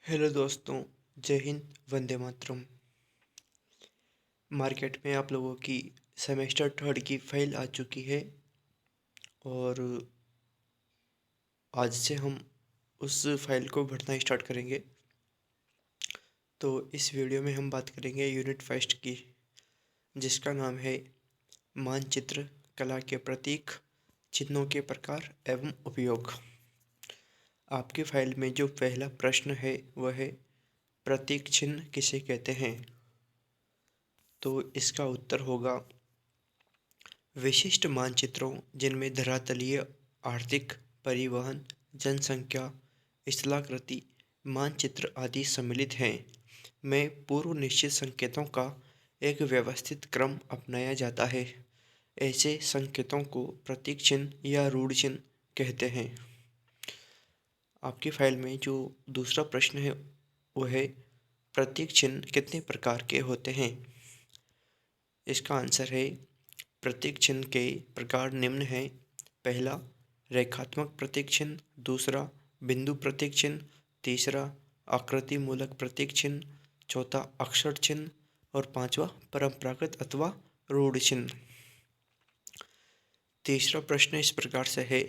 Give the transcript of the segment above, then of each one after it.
Hello दोस्तों। जय Hind, Vande Mataram. Market में आप लोगों की सेमेस्टर थर्ड की फाइल आ चुकी है और आज से हम उस फाइल को भरना स्टार्ट करेंगे। तो इस वीडियो में हम बात करेंगे यूनिट फर्स्ट की, जिसका नाम है मानचित्र कला के प्रतीक, चिन्हों के प्रकार एवं उपयोग। आपकी फाइल में जो पहला प्रश्न है वह है प्रतीक चिन्ह किसे कहते हैं। तो इसका उत्तर होगा विशिष्ट मानचित्रों जिनमें धरातलीय, आर्थिक, परिवहन, जनसंख्या, स्थलाकृति मानचित्र आदि सम्मिलित हैं, में पूर्व निश्चित संकेतों का एक व्यवस्थित क्रम अपनाया जाता है। ऐसे संकेतों को प्रतीक चिन्ह या रूढ़ चिन्ह कहते हैं। आपकी फाइल में जो दूसरा प्रश्न है वह है प्रतीक चिन्ह कितने प्रकार के होते हैं। इसका आंसर है प्रतीक चिन्ह के प्रकार निम्न हैं। पहला रेखात्मक प्रतीक चिन्ह, दूसरा बिंदु प्रतीक चिन्ह, तीसरा आकृति मूलक प्रतीक चिन्ह, चौथा अक्षर चिन्ह और पांचवा परंपरागत अथवा रूढ़ चिन्ह। तीसरा प्रश्न इस प्रकार से है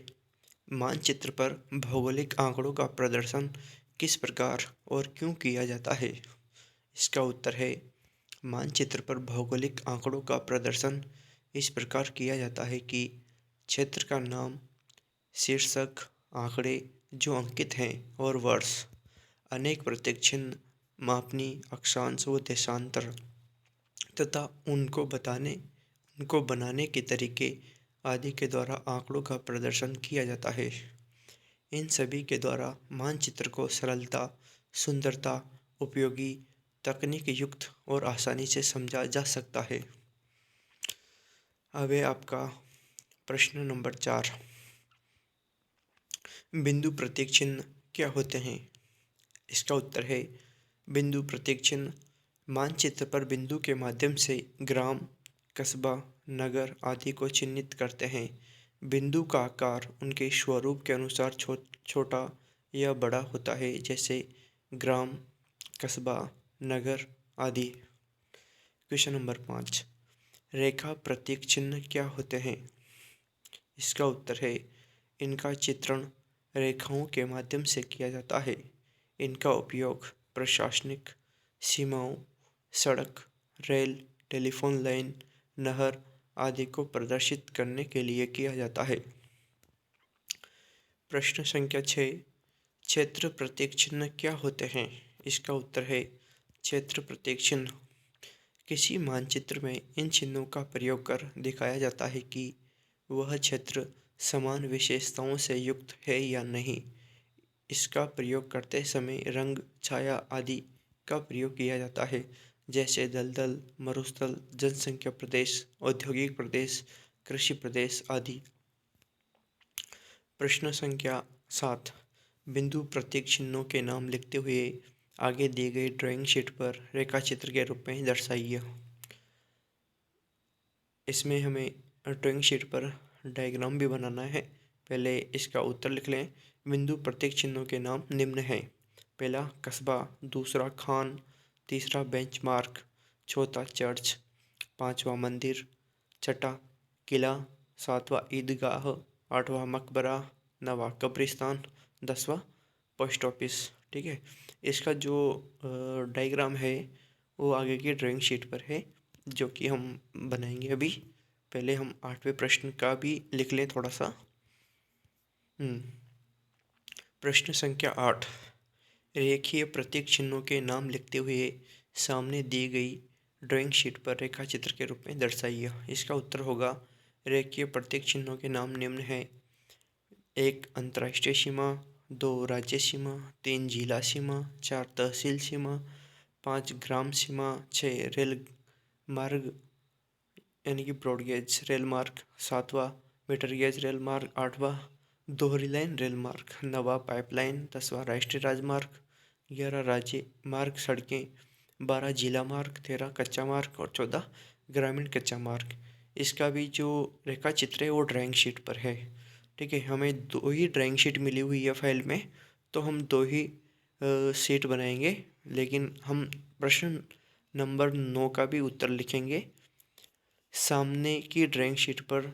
मानचित्र पर भौगोलिक आंकड़ों का प्रदर्शन किस प्रकार और क्यों किया जाता है। इसका उत्तर है मानचित्र पर भौगोलिक आंकड़ों का प्रदर्शन इस प्रकार किया जाता है कि क्षेत्र का नाम, शीर्षक, आंकड़े जो अंकित हैं और वर्ष, अनेक प्रतीक चिन्ह, मापनी, अक्षांश व देशांतर तथा उनको बनाने के तरीके आदि के द्वारा आंकड़ों का प्रदर्शन किया जाता है। इन सभी के द्वारा मानचित्र को सरलता, सुंदरता, उपयोगी, तकनीक युक्त और आसानी से समझा जा सकता है। अब है आपका प्रश्न नंबर 4। बिंदु प्रतीक चिन्ह क्या होते हैं। इसका उत्तर है बिंदु प्रतीक चिन्ह मानचित्र पर बिंदु के माध्यम से ग्राम, कस्बा, नगर आदि को चिन्हित करते हैं। बिंदु का आकार उनके स्वरूप के अनुसार छोटा या बड़ा होता है, जैसे ग्राम, कस्बा, नगर आदि। Question number 5। रेखा प्रतीक चिन्ह क्या होते हैं। इसका उत्तर है इनका चित्रण रेखाओं के माध्यम से किया जाता है। इनका उपयोग प्रशासनिक सीमाओं, सड़क, रेल, टेलीफोन लाइन, नहर आदि को प्रदर्शित करने के लिए किया जाता है। प्रश्न संख्या 6। क्षेत्र प्रतीक चिन्ह क्या होते हैं। इसका उत्तर है क्षेत्र प्रतीक चिन्ह किसी मानचित्र में इन चिन्हों का प्रयोग कर दिखाया जाता है कि वह क्षेत्र समान विशेषताओं से युक्त है या नहीं। इसका प्रयोग करते समय रंग, छाया आदि का प्रयोग किया जाता है, जैसे दलदल, मरुस्थल, जनसंख्या प्रदेश, औद्योगिक प्रदेश, कृषि प्रदेश आदि। प्रश्न संख्या 7। बिंदु प्रतीक चिन्हों के नाम लिखते हुए आगे दी गई ड्राइंग शीट पर रेखाचित्र के रूप में दर्शाइए। इसमें हमें ड्राइंग शीट पर डायग्राम भी बनाना है। पहले इसका उत्तर लिख लें। बिंदु प्रतीक चिन्हों के नाम निम्न हैं। पहला कस्बा, दूसरा खान, तीसरा बेंचमार्क, चौथा चर्च, पांचवा मंदिर, छठा किला, सातवां ईदगाह, आठवां मकबरा, नवा कब्रिस्तान, 10वां पोस्ट ऑफिस। ठीक है, इसका जो डायग्राम है वो आगे की ड्राइंग शीट पर है, जो कि हम बनाएंगे अभी। पहले हम 8वें प्रश्न का भी लिख लें थोड़ा सा। प्रश्न संख्या 8। रेखीय प्रतीक चिन्हों के नाम लिखते हुए सामने दी गई ड्राइंग शीट पर रेखाचित्र के रूप में दर्शाइए। इसका उत्तर होगा रेखीय प्रतीक चिन्हों के नाम निम्न हैं। 1 अंतर्राष्ट्रीय सीमा, 2 राज्य सीमा, 3 जिला सीमा, 4 तहसील सीमा, 5 ग्राम सीमा, 6 रेल मार्ग यानी कि ब्रॉडगेज रेल मार्ग, 7वां मीटर गेज रेल मार्ग, 8वां दोहरी लाइन रेल मार्ग, 9वां पाइपलाइन, 10वां राष्ट्रीय राजमार्ग, 11 राज्य मार्ग सड़कें, 12 जिला मार्ग, 13 कच्चा मार्ग और 14 ग्रामीण कच्चा मार्ग। इसका भी जो रेखा चित्र है वो ड्राइंग शीट पर है। ठीक है, हमें 2 ही ड्राइंग शीट मिली हुई है फाइल में, तो हम 2 ही शीट बनाएंगे, लेकिन हम प्रश्न नंबर 9 का भी उत्तर लिखेंगे। सामने की ड्राइंग शीट पर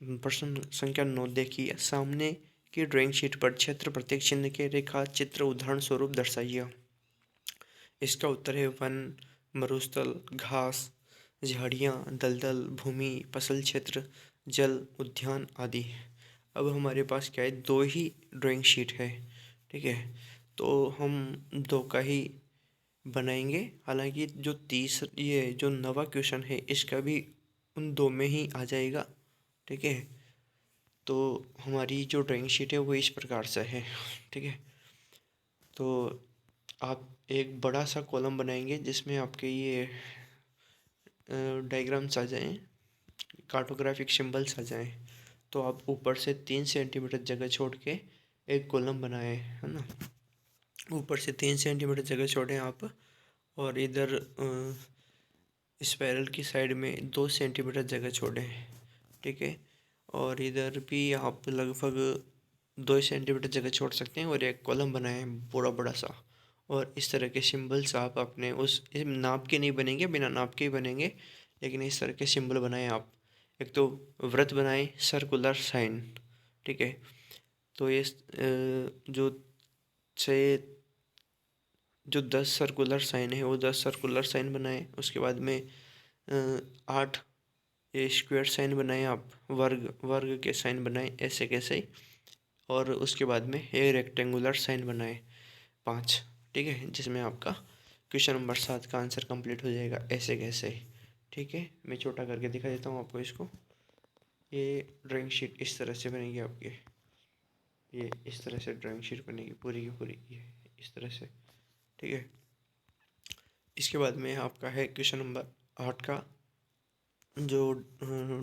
प्रश्न संख्या 9 देखिए। सामने की ड्राइंग शीट पर क्षेत्र प्रत्येक चिन्ह के रेखा चित्र उदाहरण स्वरूप दर्शाइए। इसका उत्तर है वन, मरुस्थल, घास, झाड़ियाँ, दलदल, भूमि, फसल क्षेत्र, जल, उद्यान आदि। अब हमारे पास क्या है, दो ही ड्राइंग शीट है, ठीक है, तो हम दो का ही बनाएंगे। हालांकि ये जो नवा क्वेश्चन है इसका भी उन दो में ही आ जाएगा, ठीक है। तो हमारी जो ड्राइंग शीट है वो इस प्रकार से है, ठीक है। तो आप एक बड़ा सा कॉलम बनाएंगे जिसमें आपके ये डायग्राम्स आ जाएं, कार्टोग्राफिक सिंबल्स आ जाएं। तो आप ऊपर से 3 सेंटीमीटर जगह छोड़ के एक कॉलम बनाए, है ना। ऊपर से 3 सेंटीमीटर जगह छोड़ें आप, और इधर स्पाइरल की साइड में 2 सेंटीमीटर जगह छोड़ें, ठीक है। और इधर भी आप लगभग 2 सेंटीमीटर जगह छोड़ सकते हैं और एक कॉलम बनाएं बड़ा बड़ा सा। और इस तरह के सिंबल्स आप अपने उस नाप के नहीं बनेंगे, बिना नाप के ही बनेंगे, लेकिन इस तरह के सिंबल बनाएं आप। एक तो वृत्त बनाएं, सर्कुलर साइन, ठीक है। तो ये जो से जो 10 सर्कुलर साइन है वो 10 सर्कुलर साइन बनाएं। उसके बाद में 8 ये स्क्वायर साइन बनाएं आप, वर्ग वर्ग के साइन बनाएं, ऐसे कैसे। और उसके बाद में एक रेक्टेंगुलर साइन बनाएं 5, ठीक है, जिसमें आपका क्वेश्चन नंबर 7 का आंसर कंप्लीट हो जाएगा, ऐसे कैसे, ठीक है। मैं छोटा करके दिखा देता हूँ आपको इसको। ये ड्राइंग शीट इस तरह से बनेगी आपकी, ये इस तरह से ड्राइंग शीट बनेगी पूरी की पूरी, ये इस तरह से, ठीक है। इसके बाद में आपका है क्वेश्चन नंबर 8 का जो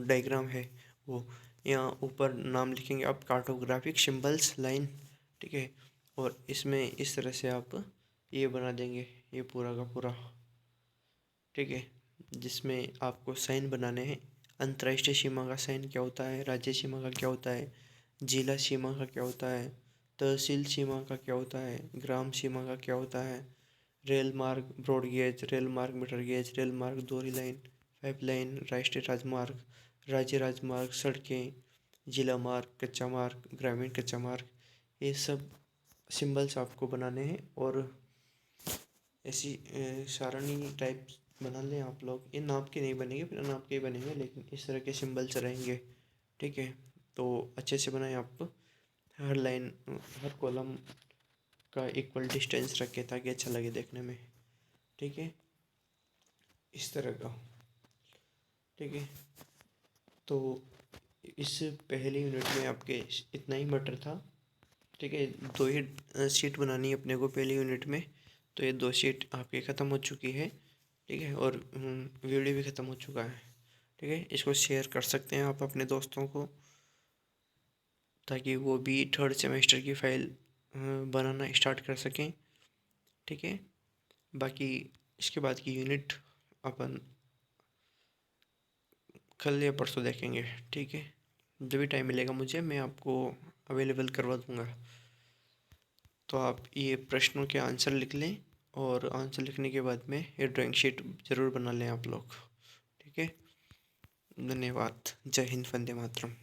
डायग्राम है वो, यहाँ ऊपर नाम लिखेंगे आप, कार्टोग्राफिक सिंबल्स लाइन, ठीक है। और इसमें इस तरह से आप ये बना देंगे, ये पूरा का पूरा, ठीक है, जिसमें आपको साइन बनाने हैं। अंतर्राष्ट्रीय सीमा का साइन क्या होता है, राज्य सीमा का क्या होता है, जिला सीमा का क्या होता है, तहसील सीमा का क्या होता है, ग्राम सीमा का क्या होता है, रेल मार्ग ब्रॉड गेज, रेल मार्ग मीटर गेज, रेल मार्ग दोहरी लाइन, पाइपलाइन, राष्ट्रीय राजमार्ग, राज्य राजमार्ग, सड़कें, जिला मार्ग, कच्चा मार्ग, ग्रामीण कच्चा मार्ग, ये सब सिंबल्स आपको बनाने हैं। और ऐसी सारणी टाइप बना लें आप लोग। ये नाप के नहीं बनेंगे, बिना नाप के ही बनेंगे, लेकिन इस तरह के सिंबल्स रहेंगे, ठीक है। तो अच्छे से बनाएं आप, हर लाइन हर कॉलम का इक्वल डिस्टेंस रखें ताकि अच्छा लगे देखने में, ठीक है, इस तरह का, ठीक है। तो इस पहले यूनिट में आपके इतना ही मैटर था, ठीक है। दो ही शीट बनानी है अपने को पहली यूनिट में, तो ये 2 शीट आपकी ख़त्म हो चुकी है, ठीक है। और वीडियो भी ख़त्म हो चुका है, ठीक है। इसको शेयर कर सकते हैं आप अपने दोस्तों को, ताकि वो भी 3rd सेमेस्टर की फ़ाइल बनाना स्टार्ट कर सकें, ठीक है। बाकी इसके बाद की यूनिट अपन कल या परसों देखेंगे, ठीक है। जब भी टाइम मिलेगा मुझे, मैं आपको अवेलेबल करवा दूँगा। तो आप ये प्रश्नों के आंसर लिख लें, और आंसर लिखने के बाद में ये ड्राइंग शीट ज़रूर बना लें आप लोग, ठीक है। धन्यवाद। जय हिंद, वंदे मातरम।